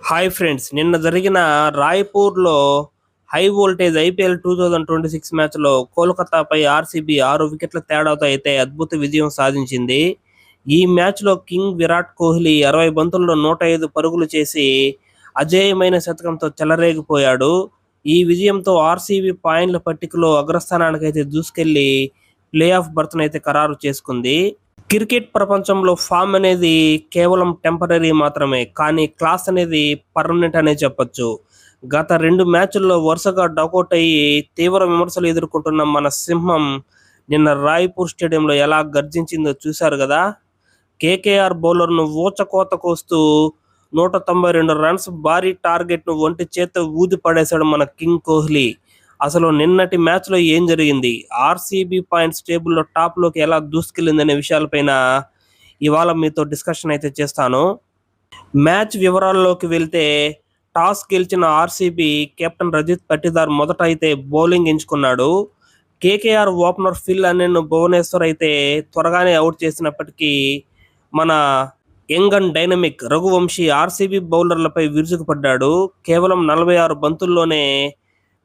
Hi friends, నిన్న జరిగిన రాయ్పూర్లో high voltage IPL 2026 మ్యాచ్లో కోల్కతాపై ఆర్సీబీ 6 వికెట్ల తేడాతో అయితే అద్భుత విజయం సాధించింది. ఈ మ్యాచ్లో కింగ్ విరాట్ కోహ్లీ 60 బంతుల్లో 105 పరుగులు చేసి అజేయమైన శతకంతో చెలరేగిపోయాడు. ఈ విజయంతో ఆర్సీబీ పాయింట్ల పట్టికలో అగ్రస్థానానికైతే దూసుకెళ్లి ప్లే ఆఫ్ బర్త్నైతే ఖరారు చేసుకుంది. క్రికెట్ ప్రపంచంలో ఫామ్ అనేది కేవలం టెంపరరీ మాత్రమే, కానీ క్లాస్ అనేది పర్మనెంట్ అనే చెప్పొచ్చు. గత 2 మ్యాచ్ల్లో వరుసగా డకౌట్ అయ్యి తీవ్ర విమర్శలు ఎదుర్కొంటున్న మన సింహం నిన్న రాయ్పూర్ స్టేడియంలో ఎలా గర్జించిందో చూశారు కదా. కేకేఆర్ బౌలర్ను ఊచకోత కోస్తూ 192 రన్స్ భారీ టార్గెట్ను ఒంటి చేత ఊది పడేశాడు మన కింగ్ కోహ్లీ. అసలు నిన్నటి మ్యాచ్లో ఏం జరిగింది, ఆర్సీబీ పాయింట్స్ టేబుల్లో టాప్లోకి ఎలా దూసుకెళ్ళిందనే విషయాలపైన ఇవాళ మీతో డిస్కషన్ అయితే చేస్తాను. మ్యాచ్ వివరాల్లోకి వెళ్తే, టాస్ గెలిచిన ఆర్సీబీ కెప్టెన్ రజిత్ పట్టిదార్ మొదట అయితే బౌలింగ్ ఎంచుకున్నాడు. కేకేఆర్ ఓపెనర్ ఫిల్ అన్నెన్ భువనేశ్వర్ అయితే త్వరగానే అవుట్ చేసినప్పటికీ మన young and dynamic Raghuvanshi RCB బౌలర్లపై విరుచుకుపడ్డాడు. కేవలం 46 బంతుల్లోనే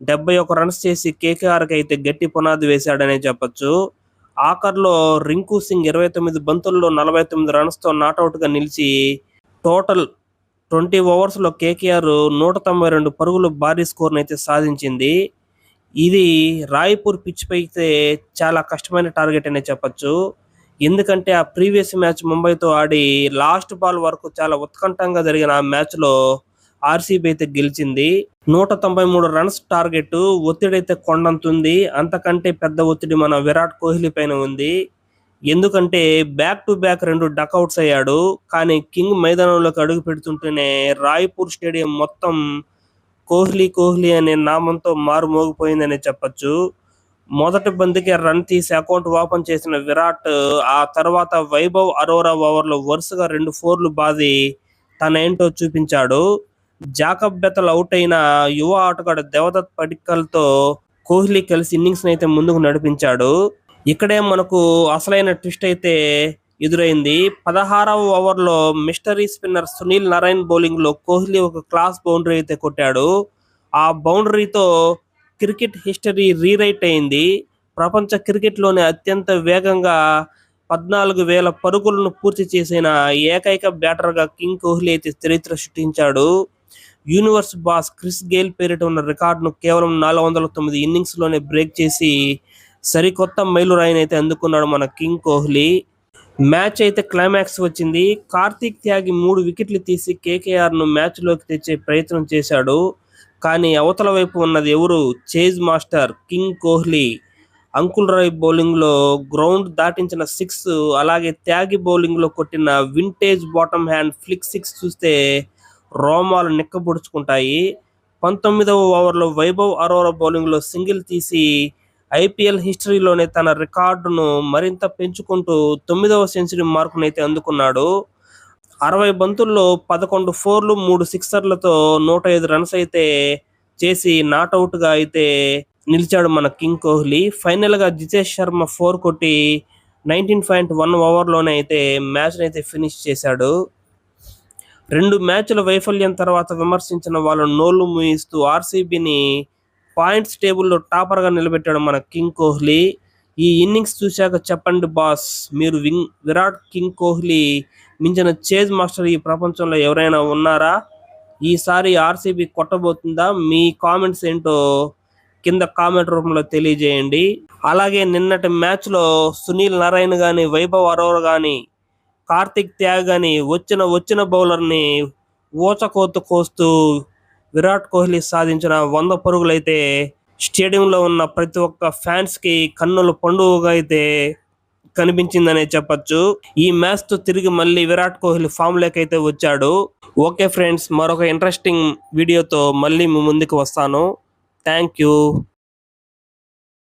71 రన్స్ చేసి కేకేఆర్కి అయితే గట్టి పునాది వేశాడనే చెప్పొచ్చు. ఆఖర్లో రింకు సింగ్ 29 బంతుల్లో 49 రన్స్తో నాట్అవుట్గా నిలిచి టోటల్ 20 ఓవర్స్లో కేకేఆర్ 192 పరుగులు భారీ స్కోర్ని అయితే సాధించింది. ఇది రాయ్పూర్ పిచ్ పై అయితే చాలా కష్టమైన టార్గెట్ అనే చెప్పొచ్చు. ఎందుకంటే ఆ ప్రీవియస్ మ్యాచ్ ముంబైతో ఆడి లాస్ట్ బాల్ వరకు చాలా ఉత్కంఠంగా జరిగిన ఆ మ్యాచ్లో ఆర్సీబీ అయితే గెలిచింది. 193 రన్స్ టార్గెట్, ఒత్తిడి అయితే కొండంతుంది. అంతకంటే పెద్ద ఒత్తిడి మన విరాట్ కోహ్లీ పైన ఉంది. ఎందుకంటే బ్యాక్ టు బ్యాక్ 2 డకౌట్స్ అయ్యాడు. కానీ కింగ్ మైదానంలోకి అడుగు పెడుతుంటేనే రాయ్పూర్ స్టేడియం మొత్తం కోహ్లీ కోహ్లీ అనే నామంతో మారుమోగిపోయిందనే చెప్పొచ్చు. మొదటి బంతికి రన్ తీసి అకౌంట్ ఓపెన్ చేసిన విరాట్ ఆ తర్వాత వైభవ్ అరోరా ఓవర్లో వరుసగా 2 ఫోర్లు బాది తన ఏంటో చూపించాడు. జాకబ్ బెతల్ అవుట్ అయిన యువ ఆటగాడు దేవదత్ పడిక్కల్తో కోహ్లీ కలిసి ఇన్నింగ్స్ అయితే ముందుకు నడిపించాడు. ఇక్కడే మనకు అసలైన ట్విస్ట్ అయితే ఎదురైంది. 16వ ఓవర్లో mystery spinner Sunil Narayan bowling లో కోహ్లీ ఒక క్లాస్ బౌండరీ అయితే కొట్టాడు. ఆ బౌండరీతో క్రికెట్ హిస్టరీ రీరైట్ అయింది. ప్రపంచ క్రికెట్లోనే అత్యంత వేగంగా 14,000 పరుగులను పూర్తి చేసిన ఏకైక బ్యాటర్గా కింగ్ కోహ్లీ అయితే చరిత్ర సృష్టించాడు. యూనివర్స్ బాస్ క్రిస్ గేల్ పేరిట ఉన్న రికార్డును కేవలం 409 ఇన్నింగ్స్లోనే బ్రేక్ చేసి సరికొత్త మైలురాయిని అయితే అందుకున్నాడు మన కింగ్ కోహ్లీ. మ్యాచ్ అయితే క్లైమాక్స్ వచ్చింది. కార్తీక్ త్యాగి 3 వికెట్లు తీసి కేకేఆర్ను మ్యాచ్లోకి తెచ్చే ప్రయత్నం చేశాడు. కానీ అవతల వైపు ఉన్నది ఎవరు? Chase master king Kohli. Anukul Roy బౌలింగ్లో గ్రౌండ్ దాటించిన 6, అలాగే త్యాగి బౌలింగ్లో కొట్టిన వింటేజ్ బాటమ్ హ్యాండ్ ఫ్లిక్ 6 చూస్తే రోమాలు నిక్కబొడుచుకుంటాయి. 19వ ఓవర్లో వైభవ్ అరోరా బౌలింగ్లో సింగిల్ తీసి ఐపీఎల్ హిస్టరీలోనే తన రికార్డును మరింత పెంచుకుంటూ 9వ సెంచరీ మార్కునైతే అందుకున్నాడు. 60 బంతుల్లో 11 ఫోర్లు 3 సిక్సర్లతో 105 రన్స్ అయితే చేసి నాట్అవుట్గా అయితే నిలిచాడు మన కింగ్ కోహ్లీ. ఫైనల్గా జితేష్ శర్మ 4 కొట్టి 19.1 ఓవర్లోనే అయితే మ్యాచ్ అయితే ఫినిష్ చేశాడు. 2 మ్యాచ్ల వైఫల్యం తర్వాత విమర్శించిన వాళ్ళు నోళ్లు మూయిస్తూ ఆర్సీబీని పాయింట్స్ టేబుల్లో టాపర్గా నిలబెట్టాడు మన కింగ్ కోహ్లీ. ఈ ఇన్నింగ్స్ చూశాక చెప్పండి బాస్, మీరు విరాట్ కింగ్ కోహ్లీ మించిన చేజ్ మాస్టర్ ఈ ప్రపంచంలో ఎవరైనా ఉన్నారా? ఈసారి ఆర్సీబీ కొట్టబోతుందా? మీ కామెంట్స్ ఏంటో కింద కామెంట్ రూపంలో తెలియజేయండి. అలాగే నిన్నటి మ్యాచ్లో సునీల్ నారాయణ్ కానీ, వైభవ్ అరోరా కానీ, కార్తిక్ త్యాగ్ కానీ వచ్చిన బౌలర్ని ఊచకోత కోస్తూ విరాట్ కోహ్లీ సాధించిన 100 పరుగులు అయితే స్టేడియంలో ఉన్న ప్రతి ఒక్క ఫ్యాన్స్కి కన్నుల పండుగగా అయితే కనిపించిందనే చెప్పొచ్చు. ఈ మ్యాచ్తో తిరిగి మళ్ళీ విరాట్ కోహ్లీ ఫామ్ లేకైతే వచ్చాడు. ఓకే ఫ్రెండ్స్, మరొక ఇంట్రెస్టింగ్ వీడియోతో మళ్ళీ మీ ముందుకు వస్తాను. Thank you.